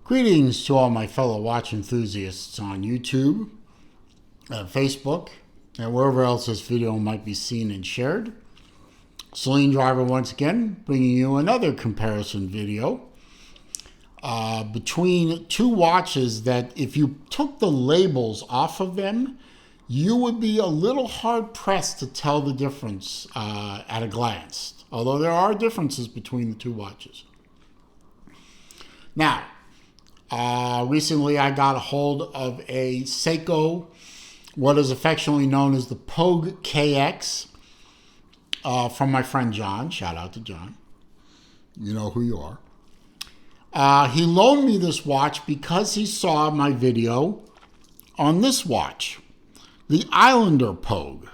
Greetings to all my fellow watch enthusiasts on YouTube, Facebook, and wherever else this video might be seen and shared. Celine Driver once again, bringing you another comparison video between two watches that if you took the labels off of them, you would be a little hard-pressed to tell the difference at a glance, although there are differences between the two watches. Now, recently I got a hold of a Seiko, what is affectionately known as the PogueKX, from my friend John. Shout out to John. You know who you are. He loaned me this watch because he saw my video on this watch, the Islander Pogue.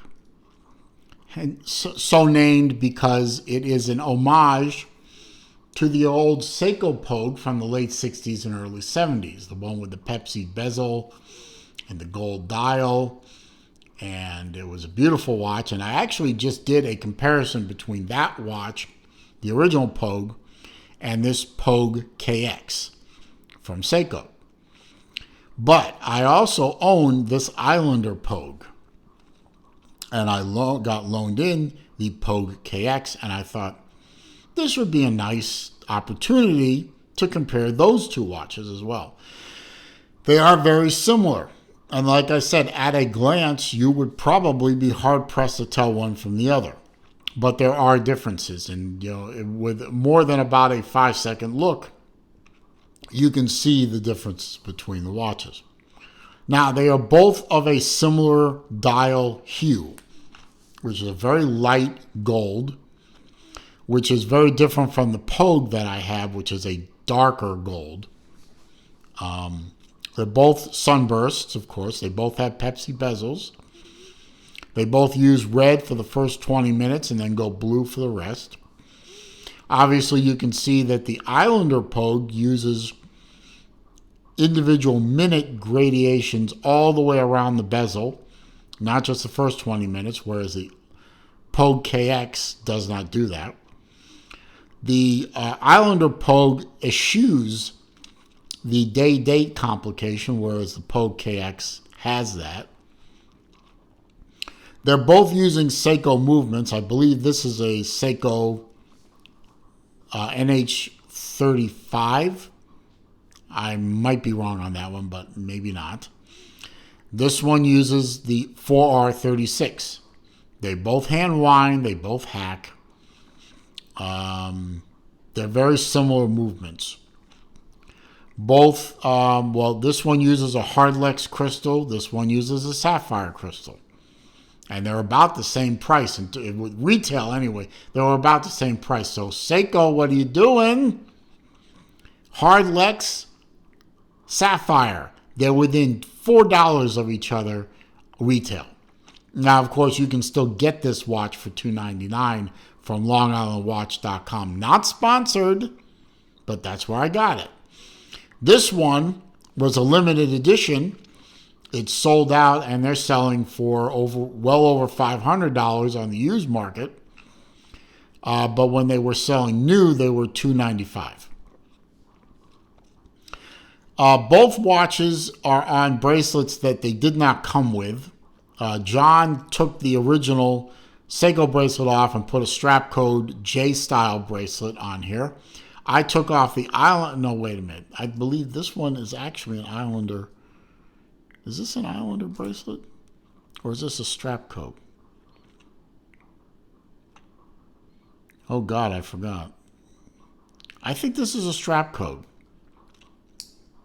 And so named because it is an homage to the old Seiko Pogue from the late 60s and early 70s, the one with the Pepsi bezel and the gold dial. And it was a beautiful watch, and I actually just did a comparison between that watch, the original Pogue, and this PogueKX from Seiko. But I also own this Islander Pogue, and I got loaned in the PogueKX, and I thought, this would be a nice opportunity to compare those two watches as well. They are very similar. And like I said, at a glance, you would probably be hard-pressed to tell one from the other. But there are differences. And with more than about a 5-second look, you can see the difference between the watches. Now, they are both of a similar dial hue, which is a very light gold, which is very different from the Pogue that I have, which is a darker gold. They're both sunbursts, of course. They both have Pepsi bezels. They both use red for the first 20 minutes and then go blue for the rest. Obviously, you can see that the Islander Pogue uses individual minute gradations all the way around the bezel, not just the first 20 minutes, whereas the PogueKX does not do that. The Islander Pogue eschews the day-date complication, whereas the PogueKX has that. They're both using Seiko movements. I believe this is a Seiko NH35. I might be wrong on that one, but maybe not. This one uses the 4R36. They both hand wind. They both hack. They're very similar movements. Both, this one uses a Hardlex crystal. This one uses a sapphire crystal. And they're about the same price. And with retail anyway, they were about the same price. So Seiko, what are you doing? Hardlex, sapphire. They're within $4 of each other retail. Now, of course, you can still get this watch for $299 from LongIslandWatch.com. Not sponsored, but that's where I got it. This one was a limited edition. It's sold out, and they're selling for well over $500 on the used market. But when they were selling new, they were $295. Both watches are on bracelets that they did not come with. John took the original Seiko bracelet off and put a strap code J-style bracelet on here. I took off the Islander. No, wait a minute. I believe this one is actually an Islander. Is this an Islander bracelet? Or is this a strap code? Oh, God, I forgot. I think this is a strap code.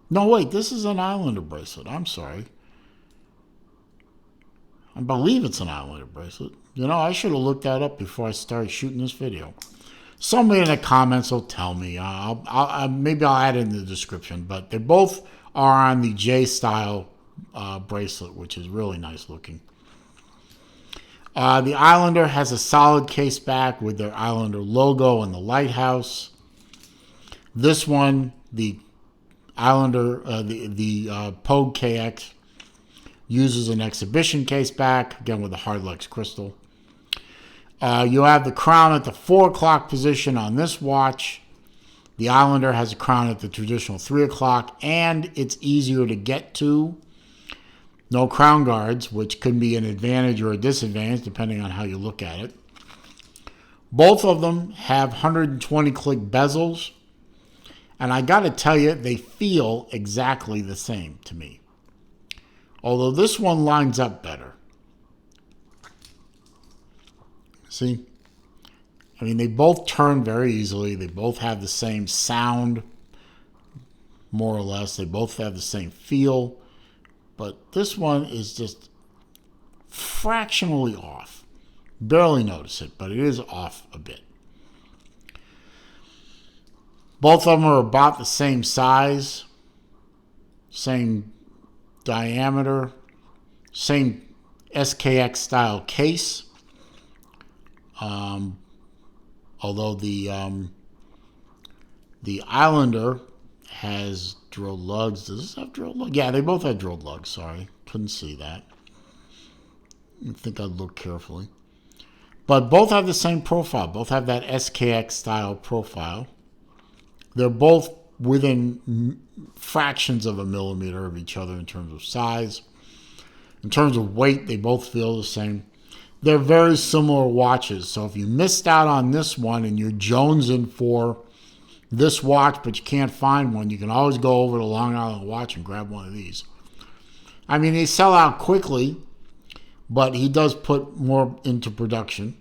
No, wait, this is an Islander bracelet. I'm sorry. I believe it's an Islander bracelet. I should have looked that up before I started shooting this video. Somebody in the comments will tell me. Maybe I'll add it in the description. But they both are on the J-style bracelet, which is really nice looking. The Islander has a solid case back with their Islander logo and the lighthouse. This one, the Islander, the PogueKX, uses an exhibition case back, again with a Hardlex crystal. You have the crown at the 4 o'clock position on this watch. The Islander has a crown at the traditional 3 o'clock, and it's easier to get to. No crown guards, which could be an advantage or a disadvantage depending on how you look at it. Both of them have 120 click bezels, and I got to tell you, they feel exactly the same to me. Although this one lines up better. See? I mean, they both turn very easily. They both have the same sound, more or less. They both have the same feel. But this one is just fractionally off. Barely notice it, but it is off a bit. Both of them are about the same size, same diameter, same SKX style case. Although the Islander has drilled lugs. Does this have drilled lugs? Yeah, they both have drilled lugs. Sorry, couldn't see that. I think I'd look carefully. But both have the same profile. Both have that SKX style profile. They're both within fractions of a millimeter of each other in terms of size. In terms of weight, they both feel the same. They're very similar watches. So if you missed out on this one and you're jonesing for this watch but you can't find one, you can always go over to Long Island Watch and grab one of these. I mean, they sell out quickly, but he does put more into production.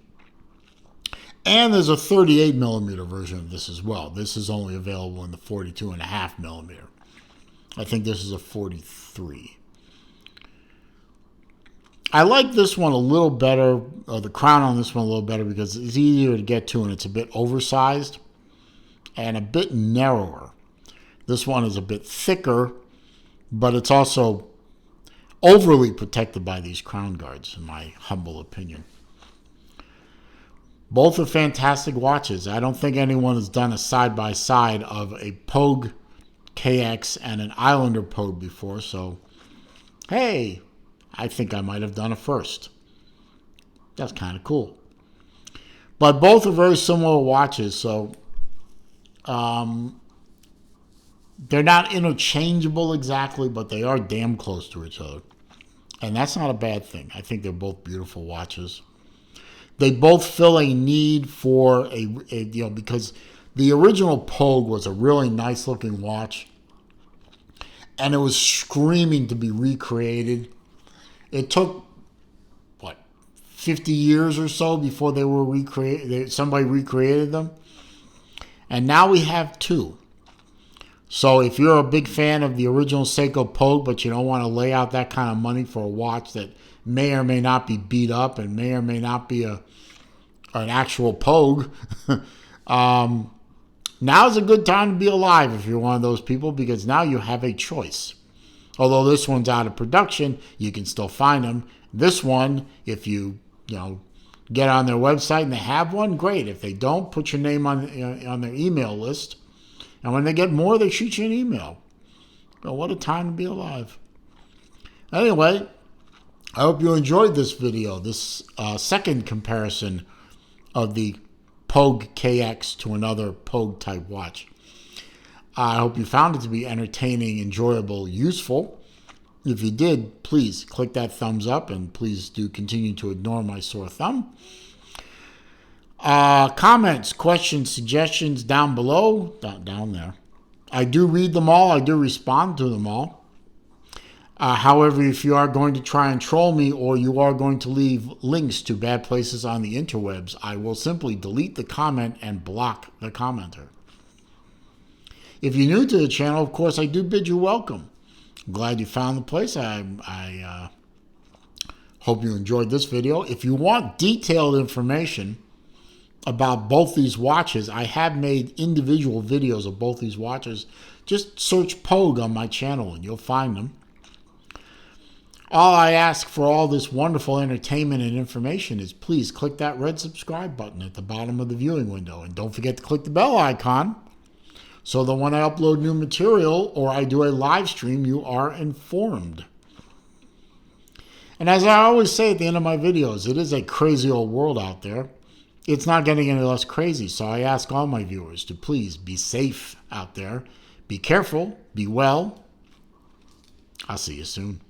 And there's a 38 millimeter version of this as well. This is only available in the 42.5 millimeter. I think this is a 43. I like this one a little better, the crown on this one a little better, because it's easier to get to and it's a bit oversized and a bit narrower. This one is a bit thicker, but it's also overly protected by these crown guards, in my humble opinion. Both are fantastic watches. I don't think anyone has done a side-by-side of a PogueKX and an Islander Pogue before, so hey, I think I might have done a first. That's kind of cool. But both are very similar watches, so they're not interchangeable exactly, but they are damn close to each other. And that's not a bad thing. I think they're both beautiful watches. They both fill a need for because the original Pogue was a really nice looking watch, and it was screaming to be recreated. It took 50 years or so before they were recreated. Somebody recreated them, and now we have two. So if you're a big fan of the original Seiko Pogue, but you don't want to lay out that kind of money for a watch that may or may not be beat up and may or may not be an actual Pogue, now's a good time to be alive if you're one of those people, because now you have a choice. Although this one's out of production, you can still find them. This one, if you get on their website and they have one, great. If they don't, put your name on their email list. And when they get more, they shoot you an email. Well, what a time to be alive. Anyway, I hope you enjoyed this video, this second comparison of the PogueKX to another Pogue type watch. I hope you found it to be entertaining, enjoyable, useful. If you did, please click that thumbs up, and please do continue to ignore my sore thumb. Comments, questions, suggestions down below, down there. I do read them all. I do respond to them all. However, if you are going to try and troll me, or you are going to leave links to bad places on the interwebs, I will simply delete the comment and block the commenter. If you're new to the channel, of course, I do bid you welcome. I'm glad you found the place. I hope you enjoyed this video. If you want detailed information about both these watches, I have made individual videos of both these watches. Just search Pogue on my channel and you'll find them. All I ask for all this wonderful entertainment and information is please click that red subscribe button at the bottom of the viewing window. And don't forget to click the bell icon so that when I upload new material or I do a live stream, you are informed. And as I always say at the end of my videos, it is a crazy old world out there. it's not getting any less crazy. So I ask all my viewers to please be safe out there. Be careful. Be well. I'll see you soon.